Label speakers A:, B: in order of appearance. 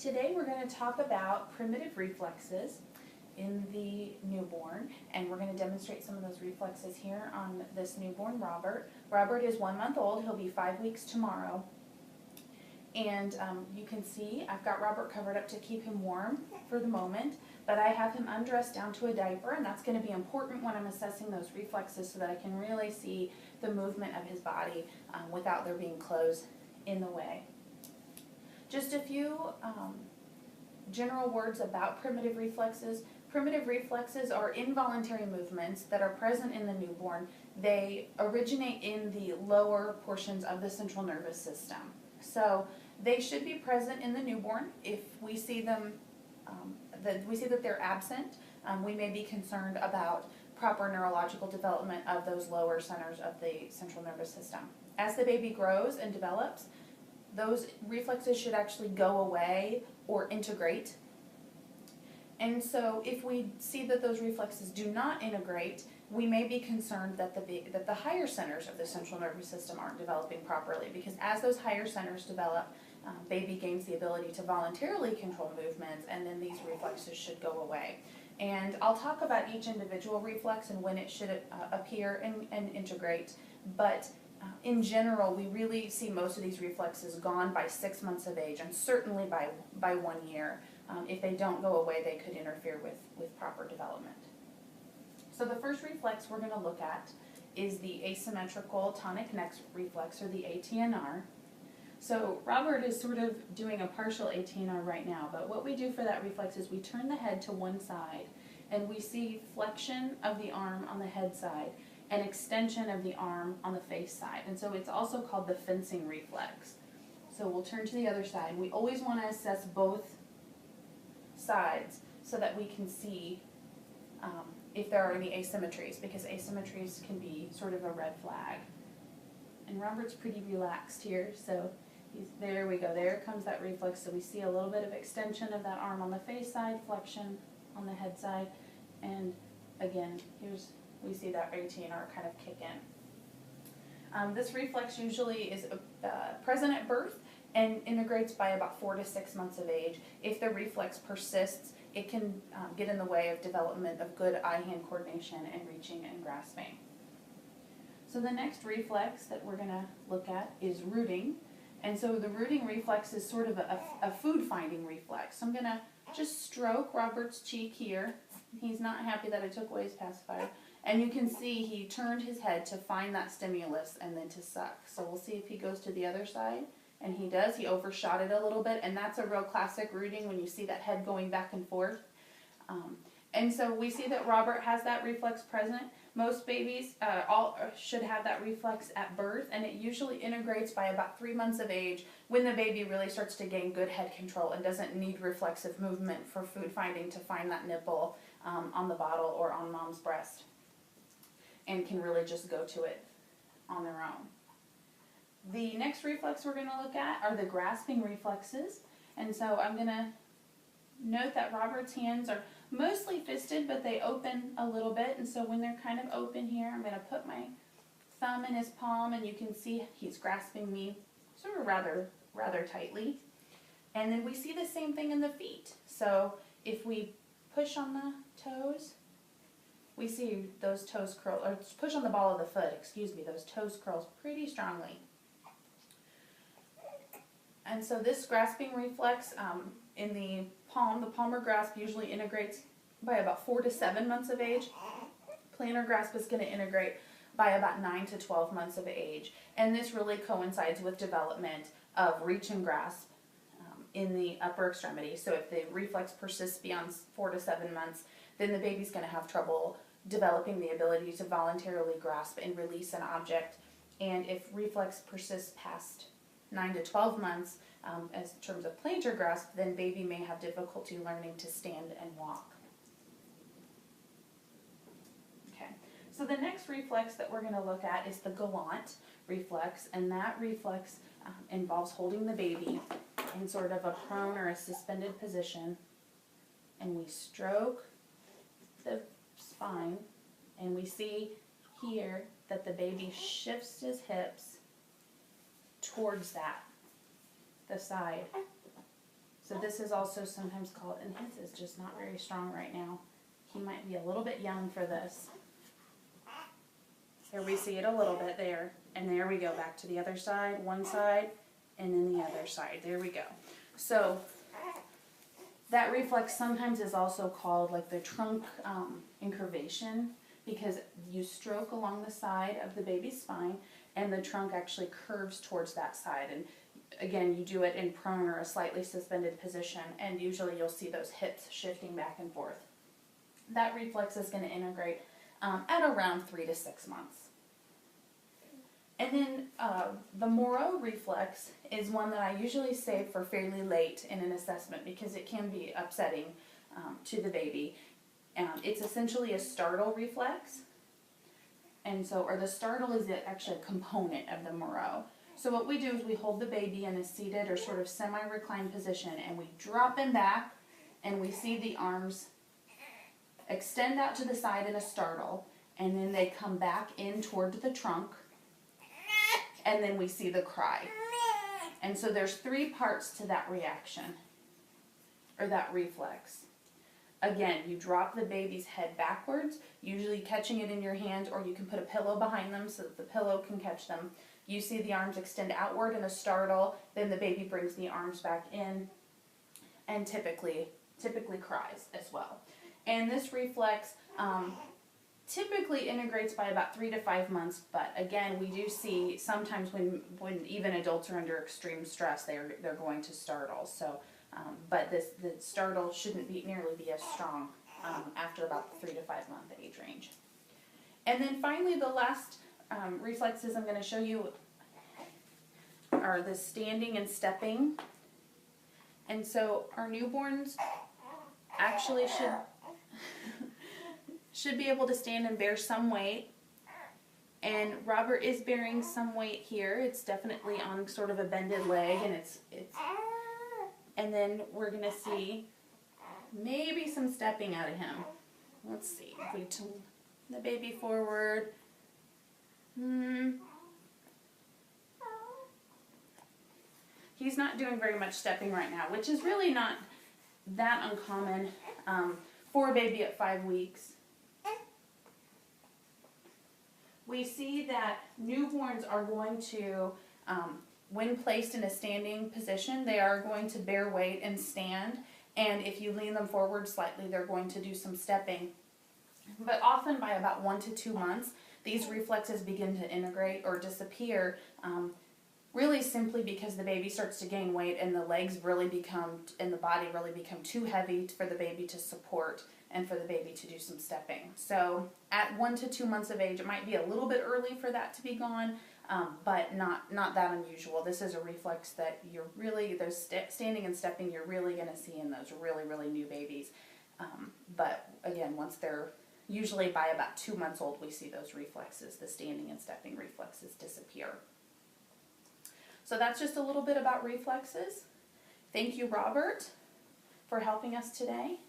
A: Today we're going to talk about primitive reflexes in the newborn, and we're going to demonstrate some of those reflexes here on this newborn Robert. Robert is 1 month old. He'll be 5 weeks tomorrow. And you can see I've got Robert covered up to keep him warm for the moment, but I have him undressed down to a diaper, and that's going to be important when I'm assessing those reflexes so that I can really see the movement of his body without there being clothes in the way. Just a few general words about primitive reflexes. Primitive reflexes are involuntary movements that are present in the newborn. They originate in the lower portions of the central nervous system. So they should be present in the newborn. If we see them, that they're absent, we may be concerned about proper neurological development of those lower centers of the central nervous system. As the baby grows and develops, those reflexes should actually go away or integrate. And so if we see that those reflexes do not integrate, we may be concerned that the higher centers of the central nervous system aren't developing properly, because as those higher centers develop, baby gains the ability to voluntarily control movements, and then these reflexes should go away. And I'll talk about each individual reflex and when it should appear and integrate, but in general, we really see most of these reflexes gone by 6 months of age, and certainly by 1 year. If they don't go away, they could interfere with proper development. So the first reflex we're going to look at is the asymmetrical tonic neck reflex, or the ATNR. So Robert is sort of doing a partial ATNR right now, but what we do for that reflex is we turn the head to one side, and we see flexion of the arm on the head side and extension of the arm on the face side. And so it's also called the fencing reflex. So we'll turn to the other side. We always want to assess both sides so that we can see if there are any asymmetries, because asymmetries can be sort of a red flag. And Robert's pretty relaxed here, so there we go. There comes that reflex. So we see a little bit of extension of that arm on the face side, flexion on the head side, and again, we see that ATNR kind of kick in. This reflex usually is present at birth and integrates by about 4 to 6 months of age. If the reflex persists, it can get in the way of development of good eye-hand coordination and reaching and grasping. So the next reflex that we're going to look at is rooting. And so the rooting reflex is sort of a food-finding reflex. So I'm going to just stroke Robert's cheek here. He's not happy that I took away his pacifier. And you can see he turned his head to find that stimulus and then to suck. So we'll see if he goes to the other side. And he does. He overshot it a little bit. And that's a real classic rooting when you see that head going back and forth. And so we see that Robert has that reflex present. Most babies all should have that reflex at birth, and it usually integrates by about 3 months of age, when the baby really starts to gain good head control and doesn't need reflexive movement for food finding to find that nipple on the bottle or on mom's breast, and can really just go to it on their own. The next reflex we're going to look at are the grasping reflexes. And so I'm going to note that Robert's hands are mostly fisted, but they open a little bit. And so when they're kind of open here, I'm going to put my thumb in his palm, and you can see he's grasping me sort of rather tightly. And then we see the same thing in the feet. So if we push on the toes, we see those toes curl, or push on the ball of the foot, those toes curl pretty strongly. And so this grasping reflex in the palmar grasp usually integrates by about 4 to 7 months of age. Plantar grasp is going to integrate by about 9 to 12 months of age. And this really coincides with development of reach and grasp in the upper extremity. So if the reflex persists beyond 4 to 7 months, then the baby's going to have trouble developing the ability to voluntarily grasp and release an object. And if reflex persists past 9 to 12 months, as in terms of plantar grasp, then baby may have difficulty learning to stand and walk. Okay, so the next reflex that we're going to look at is the gallant reflex, and that reflex involves holding the baby in sort of a prone or a suspended position, and we stroke the spine, and we see here that the baby shifts his hips towards the side. So this is also sometimes called, and his is just not very strong right now. He might be a little bit young for this. Here we see it a little bit there. And there we go, back to the other side, one side, and then the other side. There we go. So that reflex sometimes is also called like the trunk incurvation, because you stroke along the side of the baby's spine and the trunk actually curves towards that side. And again, you do it in prone or a slightly suspended position, and usually you'll see those hips shifting back and forth. That reflex is going to integrate at around 3 to 6 months. And then the Moreau reflex is one that I usually save for fairly late in an assessment because it can be upsetting to the baby. It's essentially a startle reflex, and so, or the startle is actually a component of the Moreau. So what we do is we hold the baby in a seated or sort of semi-reclined position, and we drop him back, and we see the arms extend out to the side in a startle, and then they come back in toward the trunk, and then we see the cry. And so there's 3 parts to that reaction, or that reflex. Again, you drop the baby's head backwards, usually catching it in your hand, or you can put a pillow behind them so that the pillow can catch them. You see the arms extend outward in a startle, then the baby brings the arms back in and typically cries as well. And this reflex typically integrates by about 3 to 5 months, but again, we do see sometimes when even adults are under extreme stress, they're going to startle. So, but the startle shouldn't nearly be as strong after about the 3 to 5 month age range. And then finally, the last reflexes I'm going to show you are the standing and stepping. And so our newborns actually should be able to stand and bear some weight. And Robert is bearing some weight here. It's definitely on sort of a bended leg, and it's and then we're going to see maybe some stepping out of him. Let's see. If we tilt the baby forward. He's not doing very much stepping right now, which is really not that uncommon for a baby at 5 weeks. We see that newborns are going to, when placed in a standing position, they are going to bear weight and stand. And if you lean them forward slightly, they're going to do some stepping. But often by about 1 to 2 months, these reflexes begin to integrate or disappear, really simply because the baby starts to gain weight and the legs really become, and the body really become too heavy for the baby to support and for the baby to do some stepping. So at 1 to 2 months of age, it might be a little bit early for that to be gone, but not that unusual. This is a reflex that you're really, those standing and stepping, you're really going to see in those really new babies. But again, once they're, usually by about 2 months old, we see those reflexes, the standing and stepping reflexes disappear. So that's just a little bit about reflexes. Thank you, Robert, for helping us today.